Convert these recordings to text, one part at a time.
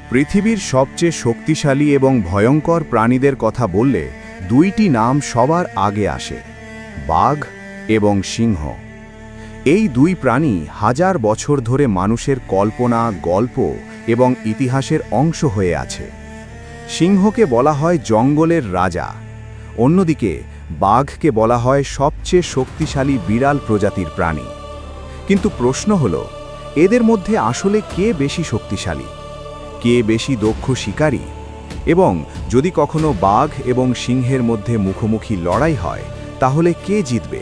পৃথিবীর সবচেয়ে শক্তিশালী এবং ভয়ঙ্কর প্রাণীদের কথা বললে দুইটি নাম সবার আগে আসে, বাঘ এবং সিংহ। এই দুই প্রাণী হাজার বছর ধরে মানুষের কল্পনা, গল্প এবং ইতিহাসের অংশ হয়ে আছে। সিংহকে বলা হয় জঙ্গলের রাজা, অন্যদিকে বাঘকে বলা হয় সবচেয়ে শক্তিশালী বিড়াল প্রজাতির প্রাণী। কিন্তু প্রশ্ন হল, এদের মধ্যে আসলে কে বেশি শক্তিশালী, কে বেশি দক্ষ শিকারী, এবং যদি কখনো বাঘ এবং সিংহের মধ্যে মুখোমুখি লড়াই হয় তাহলে কে জিতবে?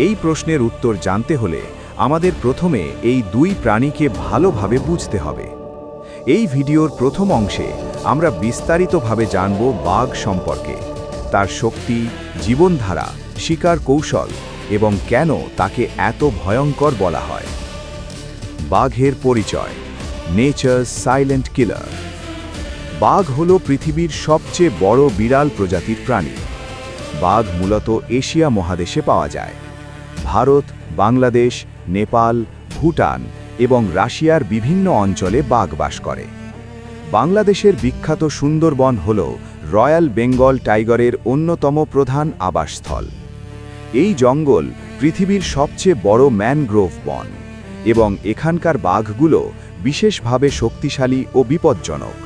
এই প্রশ্নের উত্তর জানতে হলে আমাদের প্রথমে এই দুই প্রাণীকে ভালোভাবে বুঝতে হবে। এই ভিডিওর প্রথম অংশে আমরা বিস্তারিতভাবে জানব বাঘ সম্পর্কে, তার শক্তি, জীবনধারা, শিকার কৌশল এবং কেন তাকে এত ভয়ঙ্কর বলা হয়। বাঘের পরিচয়। Nature's silent killer. বাঘ হল পৃথিবীর সবচেয়ে বড় বিড়াল প্রজাতির প্রাণী। বাঘ মূলত এশিয়া মহাদেশে পাওয়া যায়। ভারত, বাংলাদেশ, নেপাল, ভুটান এবং রাশিয়ার বিভিন্ন অঞ্চলে বাঘ বাস করে। বাংলাদেশের বিখ্যাত সুন্দরবন হল রয়্যাল বেঙ্গল টাইগারের অন্যতম প্রধান আবাসস্থল। এই জঙ্গল পৃথিবীর সবচেয়ে বড় ম্যানগ্রোভ বন এবং এখানকার বাঘগুলো বিশেষভাবে শক্তিশালী ও বিপজ্জনক।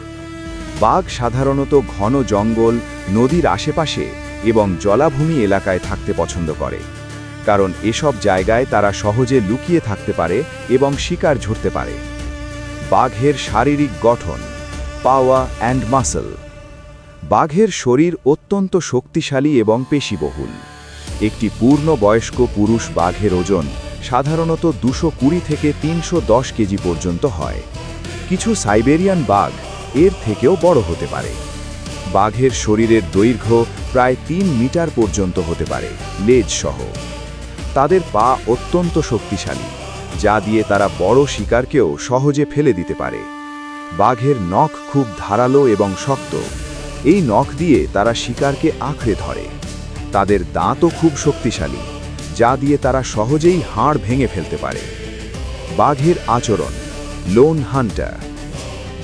বাঘ সাধারণত ঘন জঙ্গল, নদীর আশেপাশে এবং জলাভূমি এলাকায় থাকতে পছন্দ করে, কারণ এসব জায়গায় তারা সহজে লুকিয়ে থাকতে পারে এবং শিকার ধরতে পারে। বাঘের শারীরিক গঠন। Power and muscle. বাঘের শরীর অত্যন্ত শক্তিশালী এবং পেশিবহুল। একটি পূর্ণবয়স্ক পুরুষ বাঘের ওজন সাধারণত 220 থেকে 310 কেজি পর্যন্ত হয়। কিছু সাইবেরিয়ান বাঘ এর থেকেও বড় হতে পারে। বাঘের শরীরের দৈর্ঘ্য প্রায় 3 মিটার পর্যন্ত হতে পারে, লেজ সহ। তাদের পা অত্যন্ত শক্তিশালী, যা দিয়ে তারা বড় শিকারকেও সহজে ফেলে দিতে পারে। বাঘের নখ খুব ধারালো এবং শক্ত। এই নখ দিয়ে তারা শিকারকে আঁকড়ে ধরে। তাদের দাঁতও খুব শক্তিশালী, যা দিয়ে তারা সহজেই হাড় ভেঙে ফেলতে পারে। বাঘের আচরণ। Loan Hunter.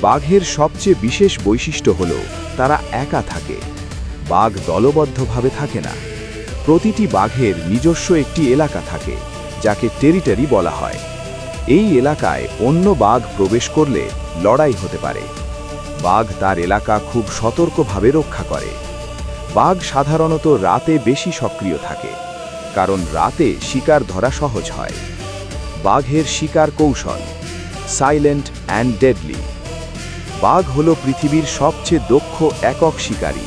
বাঘের সবচেয়ে বিশেষ বৈশিষ্ট্য হল তারা একা থাকে। বাঘ দলবদ্ধভাবে থাকে না। প্রতিটি বাঘের নিজস্ব একটি এলাকা থাকে, যাকে টেরিটরি বলা হয়। এই এলাকায় অন্য বাঘ প্রবেশ করলে লড়াই হতে পারে। বাঘ তার এলাকা খুব সতর্কভাবে রক্ষা করে। বাঘ সাধারণত রাতে বেশি সক্রিয় থাকে, কারণ রাতে শিকার ধরা সহজ হয়। বাঘের শিকার কৌশল। Silent and deadly. বাঘ হল পৃথিবীর সবচেয়ে দক্ষ একক শিকারী।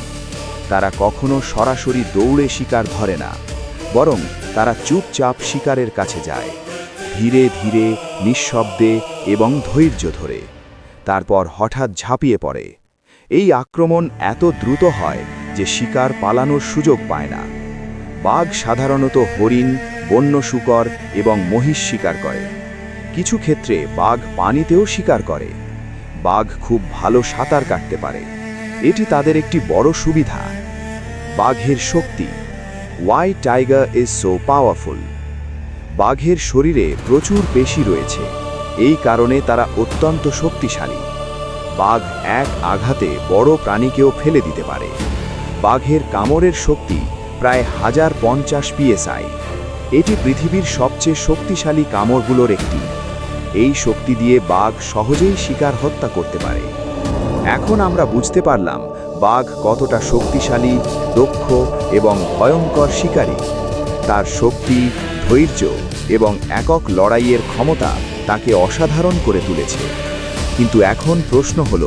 তারা কখনো সরাসরি দৌড়ে শিকার ধরে না, বরং তারা চুপচাপ শিকারের কাছে যায়, ধীরে ধীরে, নিঃশব্দে এবং ধৈর্য ধরে। তারপর হঠাৎ ঝাঁপিয়ে পড়ে। এই আক্রমণ এত দ্রুত হয় যে শিকার পালানোর সুযোগ পায় না। বাঘ সাধারণত হরিণ, বন্য শূকর এবং মহিষ শিকার করে। কিছু ক্ষেত্রে বাঘ পানিতেও শিকার করে। বাঘ খুব ভালো সাঁতার কাটতে পারে। এটি তাদের একটি বড় সুবিধা। বাঘের শক্তি। Why tiger is so powerful. বাঘের শরীরে প্রচুর পেশি রয়েছে, এই কারণে তারা অত্যন্ত শক্তিশালী। বাঘ এক আঘাতে বড় প্রাণীকেও ফেলে দিতে পারে। বাঘের কামড়ের শক্তি প্রায় 1050 PSI। এটি পৃথিবীর সবচেয়ে শক্তিশালী কামড়গুলোর একটি। এই শক্তি দিয়ে বাঘ সহজেই শিকার হত্যা করতে পারে। এখন আমরা বুঝতে পারলাম বাঘ কতটা শক্তিশালী, দক্ষ এবং ভয়ঙ্কর শিকারী। তার শক্তি, ধৈর্য এবং একক লড়াইয়ের ক্ষমতা তাকে অসাধারণ করে তুলেছে। কিন্তু এখন প্রশ্ন হল,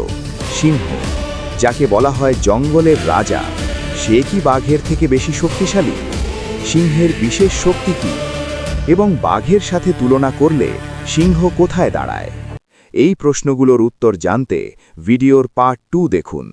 সিংহ, যাকে বলা হয় জঙ্গলের রাজা, সে কি বাঘের থেকে বেশি শক্তিশালী? সিংহের বিশেষ শক্তি কি, এবং বাঘের সাথে তুলনা করলে সিংহ কোথায় দাঁড়ায়? এই প্রশ্নগুলোর উত্তর জানতে ভিডিওর পার্ট 2 দেখুন।